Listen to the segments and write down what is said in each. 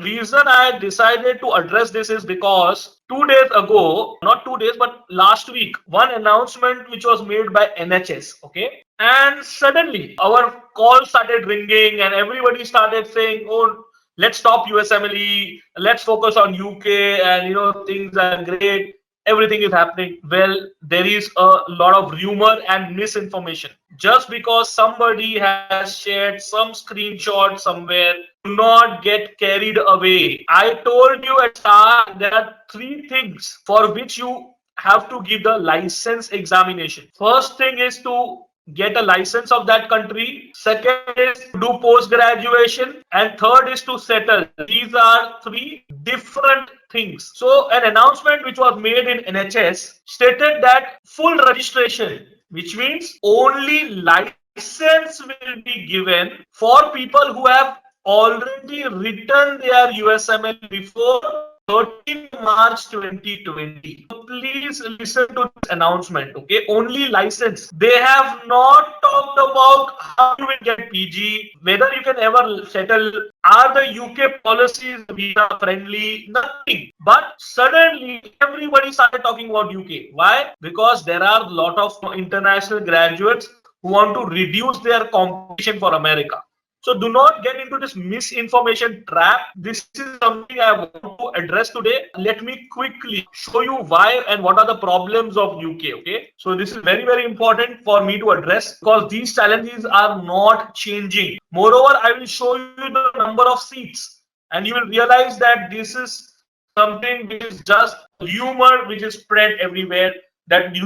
reason I decided to address this is because 2 days ago, not 2 days, but last week, one announcement which was made by NHS, okay? And suddenly our call started ringing and everybody started saying, oh, let's stop USMLE, let's focus on UK, and things are great, everything is happening. Well, there is a lot of rumor and misinformation. Just because somebody has shared some screenshot somewhere, do not get carried away. I told you at start there are three things for which you have to give the license examination. First thing is to get a license of that country. Second is to do post graduation, and third is to settle. These are three different things. So an announcement which was made in NHS stated that full registration, which means only license will be given for people who have already written their USMLE before 13 March 2020. So please listen to this announcement, okay? Only license. They have not talked about how you will get PG, whether you can ever settle, are the UK policies visa friendly, nothing. But suddenly everybody started talking about UK. Why? Because there are a lot of international graduates who want to reduce their competition for America. So do not get into this misinformation trap. This is something I want to address today. Let me quickly show you why and what are the problems of UK. Okay. So this is very, very important for me to address because these challenges are not changing. Moreover, I will show you the number of seats and you will realize that this is something which is just rumor which is spread everywhere, that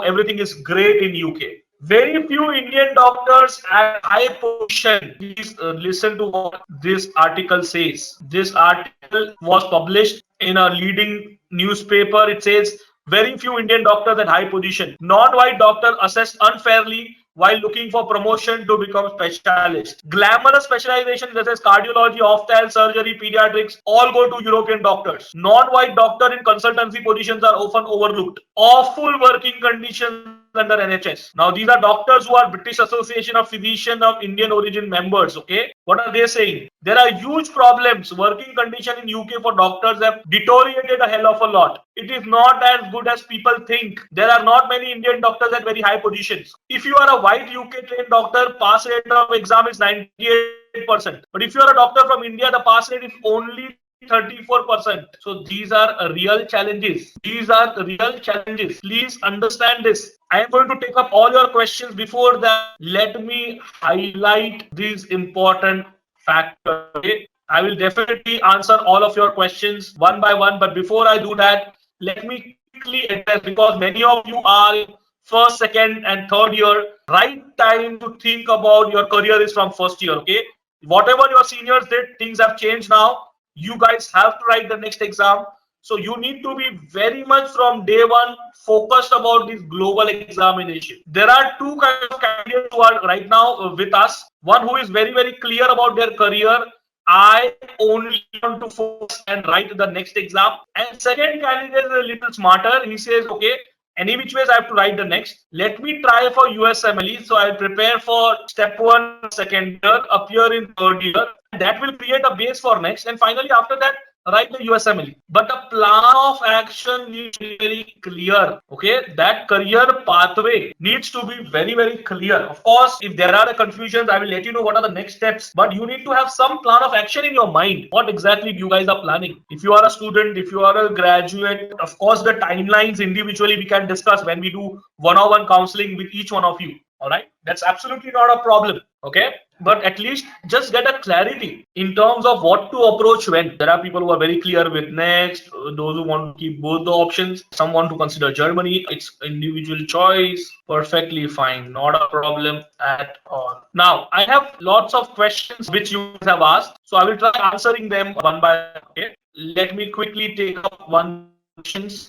everything is great in UK. Very few Indian doctors at high position. Please listen to what this article says. This article was published in a leading newspaper. It says very few Indian doctors at high position. Non-white doctors assessed unfairly while looking for promotion to become specialist. Glamorous specialization such as cardiology, ophthalmology, surgery, pediatrics all go to European doctors. Non-white doctors in consultancy positions are often overlooked. Awful working conditions under NHS. Now these are doctors who are British Association of Physicians of Indian origin members. Okay, what are they saying? There are huge problems. Working condition in UK for doctors have deteriorated a hell of a lot. It is not as good as people think. There are not many Indian doctors at very high positions. If you are a white UK trained doctor, pass rate of exam is 98%. But if you are a doctor from India, the pass rate is only 34%. So these are real challenges. These are real challenges. Please understand this. I am going to take up all your questions. Before that, let me highlight these important factors. Okay? I will definitely answer all of your questions one by one. But before I do that, let me quickly address, because many of you are in first, second, and third year. Right time to think about your career is from first year. Okay, whatever your seniors did, things have changed now. You guys have to write the next exam. So you need to be very much from day one focused about this global examination. There are two kinds of candidates who are right now with us. One who is very, very clear about their career. I only want to focus and write the next exam. And second candidate is a little smarter. He says, okay, any which ways I have to write the next. Let me try for USMLE. So I'll prepare for step 1, second year, appear in third year. That will create a base for next. And finally, after that, write the USMLE. But the plan of action needs to be very clear. Okay, that career pathway needs to be very, very clear. Of course, if there are confusions, I will let you know what are the next steps. But you need to have some plan of action in your mind. What exactly you guys are planning? If you are a student, if you are a graduate, of course, the timelines individually we can discuss when we do one-on-one counseling with each one of you. All right, that's absolutely not a problem. Okay, but at least just get a clarity in terms of what to approach when. There are people who are very clear with next, those who want to keep both the options, some want to consider Germany. It's individual choice, perfectly fine, not a problem at all. Now I have lots of questions which you have asked, so I will try answering them one by one. Okay, let me quickly take up one.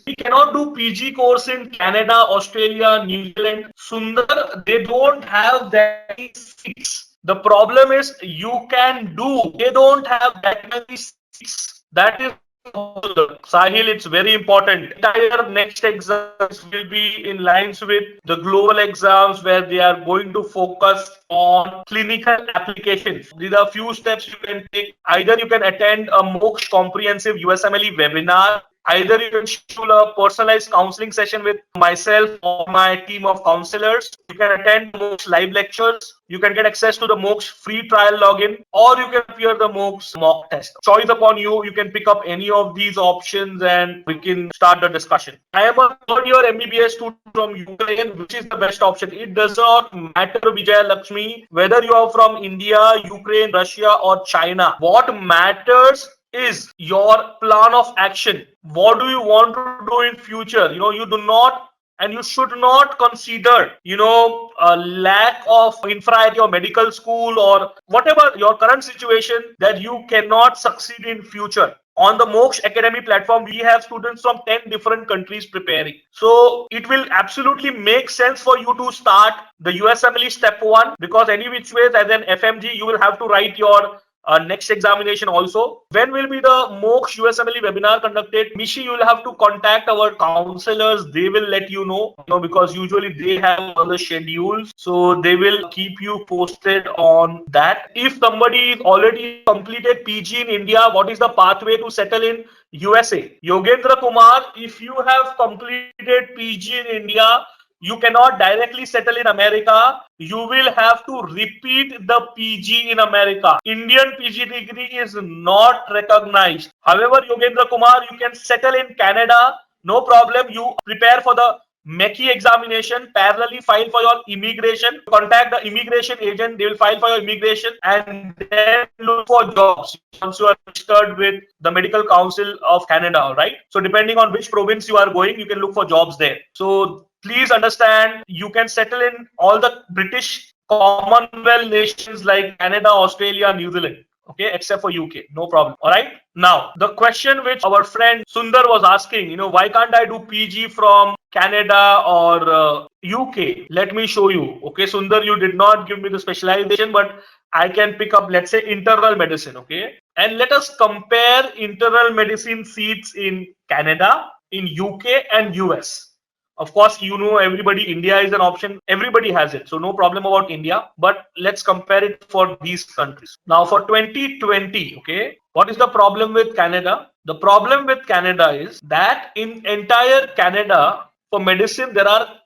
We cannot do PG course in Canada, Australia, New Zealand. Sundar, they don't have that many seats. The problem is you can do. They don't have that many seats. That is Sahil, it's very important. Entire next exams will be in lines with the global exams where they are going to focus on clinical applications. These are few steps you can take. Either you can attend a Moksh comprehensive USMLE webinar. Either you can schedule a personalized counseling session with myself or my team of counselors. You can attend Moksh live lectures. You can get access to the Moksh free trial login, or you can appear the Moksh mock test. Choice upon you. You can pick up any of these options and we can start the discussion. I am a third year MBBS student from Ukraine. Which is the best option? It does not matter, Vijay Lakshmi, whether you are from India, Ukraine, Russia, or China. What matters is your plan of action. What do you want to do in future? You do not and you should not consider a lack of infra at your medical school or whatever your current situation that you cannot succeed in future. On the Moksh Academy platform, we have students from 10 different countries preparing. So it will absolutely make sense for you to start the USMLE step 1, because any which ways as an FMG you will have to write your next examination also. When will be the Moksh USMLE webinar conducted? Mishi, you will have to contact our counselors. They will let you know, because usually they have all the schedules. So they will keep you posted on that. If somebody is already completed PG in India, what is the pathway to settle in USA? Yogendra Kumar, if you have completed PG in India, you cannot directly settle in America. You will have to repeat the PG in America. Indian PG degree is not recognized. However, Yogendra Kumar, you can settle in Canada. No problem. You prepare for the MECI examination, parallelly file for your immigration, contact the immigration agent, they will file for your immigration, and then look for jobs once you are registered with the Medical Council of Canada, right? So depending on which province you are going, you can look for jobs there. So please understand, you can settle in all the British Commonwealth nations like Canada, Australia, New Zealand. Okay, except for UK, no problem. All right. Now, the question which our friend Sundar was asking, why can't I do PG from Canada or UK? Let me show you. Okay, Sundar, you did not give me the specialization, but I can pick up, let's say, internal medicine. Okay, and let us compare internal medicine seats in Canada, in UK, and US. Of course, everybody, India is an option. Everybody has it. So no problem about India. But let's compare it for these countries. Now for 2020, okay, what is the problem with Canada? The problem with Canada is that in entire Canada, for medicine, there are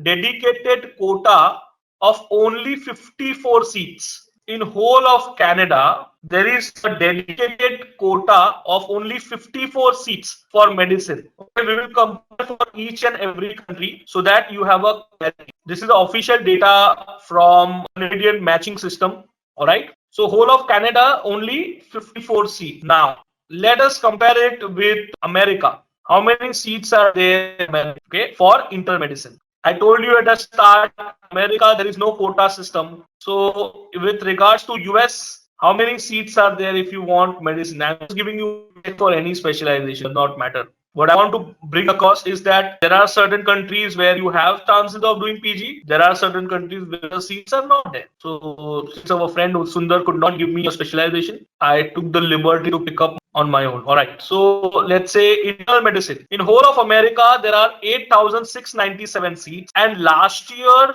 dedicated quota of only 54 seats. In whole of Canada, there is a dedicated quota of only 54 seats for medicine. Okay, we will compare for each and every country so that you have a clarity. This is the official data from Canadian matching system. All right. So whole of Canada only 54 seats. Now let us compare it with America. How many seats are there in America, okay, for internal medicine? I told you at the start, America, there is no quota system. So with regards to US, how many seats are there if you want medicine? I'm just giving you for any specialization, not matter. What I want to bring across is that there are certain countries where you have chances of doing PG. There are certain countries where the seats are not there. So since our friend Sundar could not give me a specialization, I took the liberty to pick up on my own. All right. So let's say internal medicine. In whole of America, there are 8,697 seats. And last year,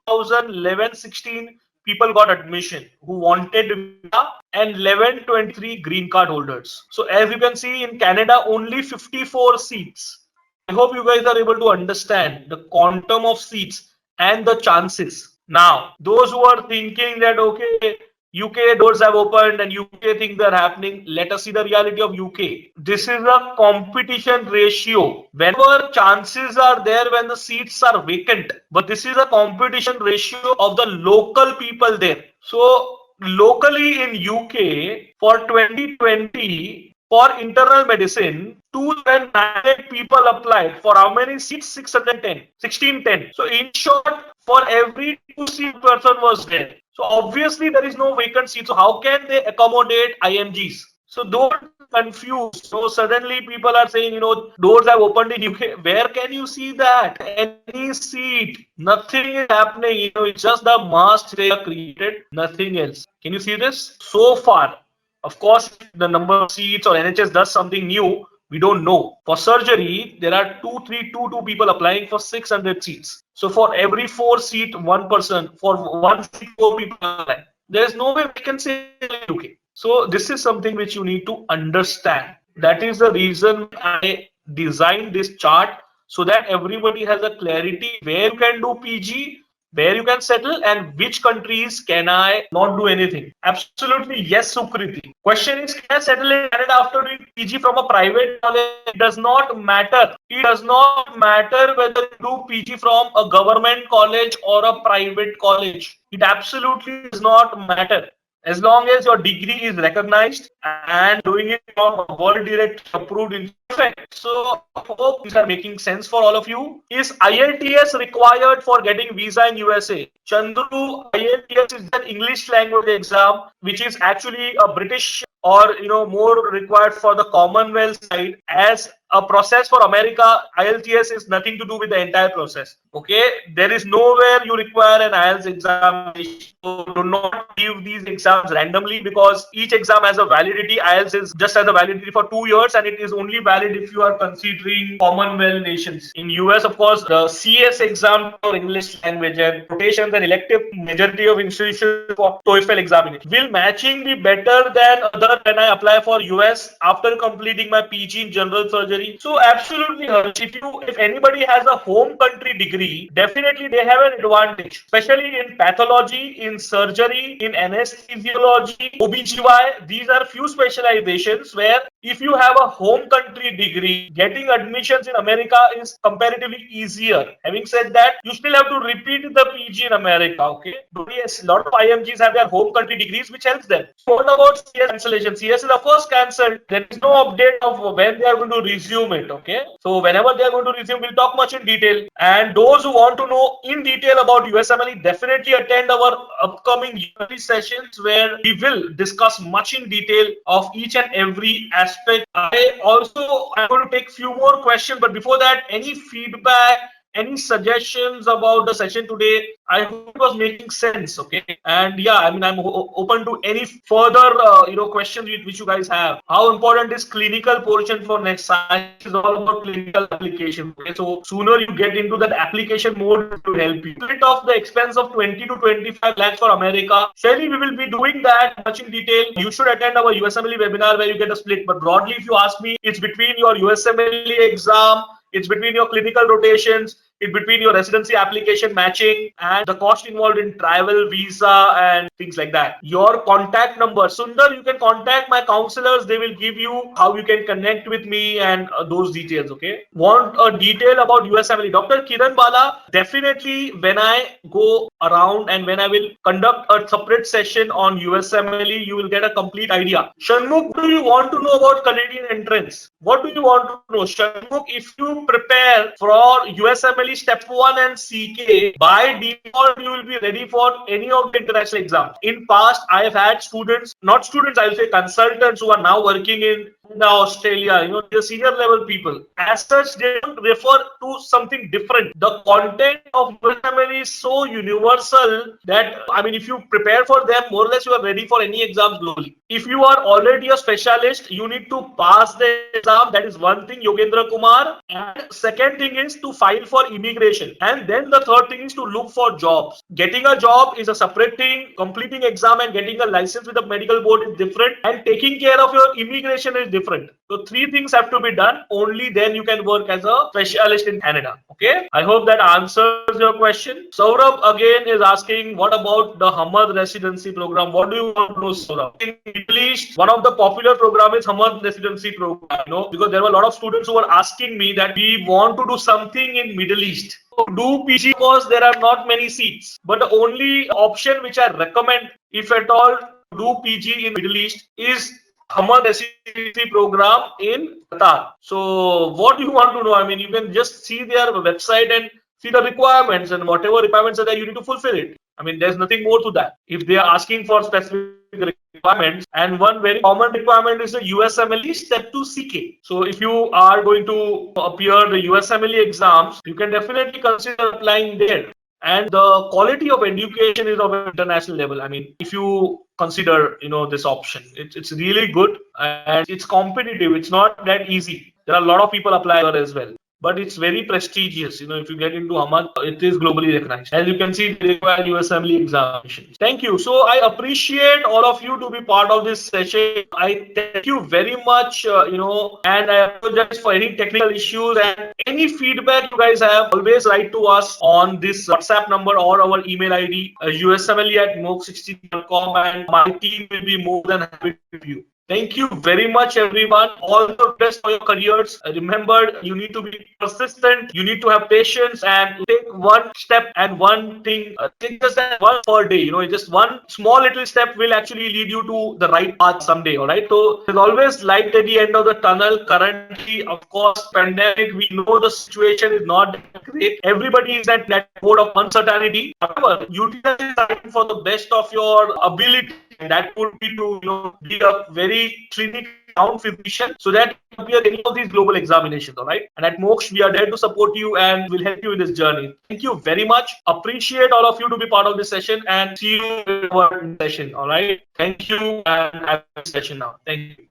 2011-16, people got admission who wanted visa, and 1123 green card holders. So as you can see, in Canada, only 54 seats. I hope you guys are able to understand the quantum of seats and the chances. Now, those who are thinking that, okay, UK doors have opened and UK things are happening, let us see the reality of UK. This is a competition ratio. Whenever chances are there when the seats are vacant, but this is a competition ratio of the local people there. So locally in UK for 2020, for internal medicine, 2,900 people applied. For how many seats? 610, 1610. So in short, for every 2 seat person was there. So obviously there is no vacant seat. So how can they accommodate IMGs? So don't confuse. So suddenly people are saying, doors have opened in UK. Where can you see that? Any seat. Nothing is happening. It's just the mask they have created. Nothing else. Can you see this? So far, Of course, if the number of seats or NHS does something new, we don't know. For surgery, there are two people applying for 600 seats. So for every 4 seat, one person, for 1 seat, 4 people apply. There is no way vacancy in UK. So this is something which you need to understand. That is the reason I designed this chart, so that everybody has a clarity where you can do PG, where you can settle, and which countries can I not do anything. Absolutely yes, Sukriti. Question is, can I settle in Canada after doing PG from a private college? It does not matter. It does not matter whether you do PG from a government college or a private college. It absolutely does not matter, as long as your degree is recognized and doing it from a world direct approved institution. So I hope these are making sense for all of you. Is IELTS required for getting visa in USA? Chandru, IELTS is an English language exam which is actually a British, or more required for the Commonwealth side. As a process for America, IELTS is nothing to do with the entire process. Okay, there is nowhere you require an IELTS examination. So do not give these exams randomly, because each exam has a validity. IELTS is just has a validity for 2 years, and it is only valid if you are considering Commonwealth nations. In US, of course, the CS exam for English language and rotations and elective majority of institutions for TOEFL examination. Will matching be better than other when I apply for US after completing my PG in general surgery? So absolutely, Harsh. If anybody has a home country degree, definitely they have an advantage, especially in pathology, in surgery, in anesthesiology, OBGY. These are few specializations where if you have a home country degree, getting admissions in America is comparatively easier. Having said that, you still have to repeat the PG in America. Okay, but yes, a lot of IMGs have their home country degrees, which helps them. So what about CS cancellation? CS is of course cancelled. There is no update of when they are going to resume it. Okay, so whenever they are going to resume, we'll talk much in detail. And those who want to know in detail about USMLE, definitely attend our upcoming yearly sessions, where we will discuss much in detail of each and every aspect. I'm going to take few more questions, but before that, any feedback, any suggestions about the session today? I hope it was making sense. Okay, and yeah, I mean, I'm open to any further questions which you guys have. How important is clinical portion for next? Science is all about clinical application. Okay, so sooner you get into that application mode to help you. Split off the expense of 20 to 25 lakhs for America. Surely we will be doing that much in detail. You should attend our USMLE webinar where you get a split. But broadly, if you ask me, it's between your USMLE exam, it's between your clinical rotations, it's between your residency application matching, and the cost involved in travel, visa, and things like that. Your contact number, Sundar, you can contact my counselors. They will give you how you can connect with me and those details. Okay. Want a detail about USMLE? Dr. Kiran Bala, definitely when I go around and when I will conduct a separate session on USMLE, you will get a complete idea. Shanmukh, what do you want to know about Canadian entrance? What do you want to know? Shanmukh, if you prepare for USMLE Step 1 and CK, by default, you will be ready for any of the international exams. In past, I have had students, not students, I will say consultants, who are now working in Australia, the senior level people. As such, they don't refer to something different. The content of USMLE is so universal that, I mean, if you prepare for them, more or less you are ready for any exams globally. If you are already a specialist, you need to pass the exam. That is one thing, Yogendra Kumar. And second thing is to file for immigration. And then the third thing is to look for jobs. Getting a job is a separate thing. Completing exam and getting a license with the medical board is different. And taking care of your immigration is different. So three things have to be done. Only then you can work as a specialist in Canada. Okay. I hope that answers your question. Saurabh again is asking, what about the Hamad residency program? What do you want to know, Saurabh? In Middle East, one of the popular program is Hamad residency program. Because there were a lot of students who were asking me that we want to do something in Middle East. Do PG, because there are not many seats. But the only option which I recommend, if at all, to do PG in Middle East is Hamad residency program in Qatar. So what do you want to know? I mean, you can just see their website and see the requirements, and whatever requirements are there, you need to fulfill it. I mean, there's nothing more to that. If they are asking for specific requirements, and one very common requirement is the USMLE Step 2 CK. So if you are going to appear the USMLE exams, you can definitely consider applying there. and the quality of education is of an international level. I mean, if you consider, this option, it's really good and it's competitive. It's not that easy. There are a lot of people apply as well, but it's very prestigious. If you get into Hamad, it is globally recognized. As you can see, they require USMLE examinations. Thank you. So I appreciate all of you to be part of this session. I thank you very much, and I apologize for any technical issues, and any feedback you guys have, always write to us on this WhatsApp number or our email ID, usmle@moksh16.com, and my team will be more than happy to help you. Thank you very much, everyone. All the best for your careers. Remember, you need to be persistent. You need to have patience and take one step and one thing. Take just that one per day. Just one small little step will actually lead you to the right path someday. All right. So there's always light at the end of the tunnel. Currently, of course, pandemic. We know the situation is not that great. Everybody is at that mode of uncertainty. However, utilize time for the best of your ability. And that would be to be a very clinical sound physician, so that you can appear any of these global examinations. All right. And at Moksh, we are there to support you and will help you in this journey. Thank you very much. Appreciate all of you to be part of this session, and see you in our session. All right. Thank you, and have a session now. Thank you.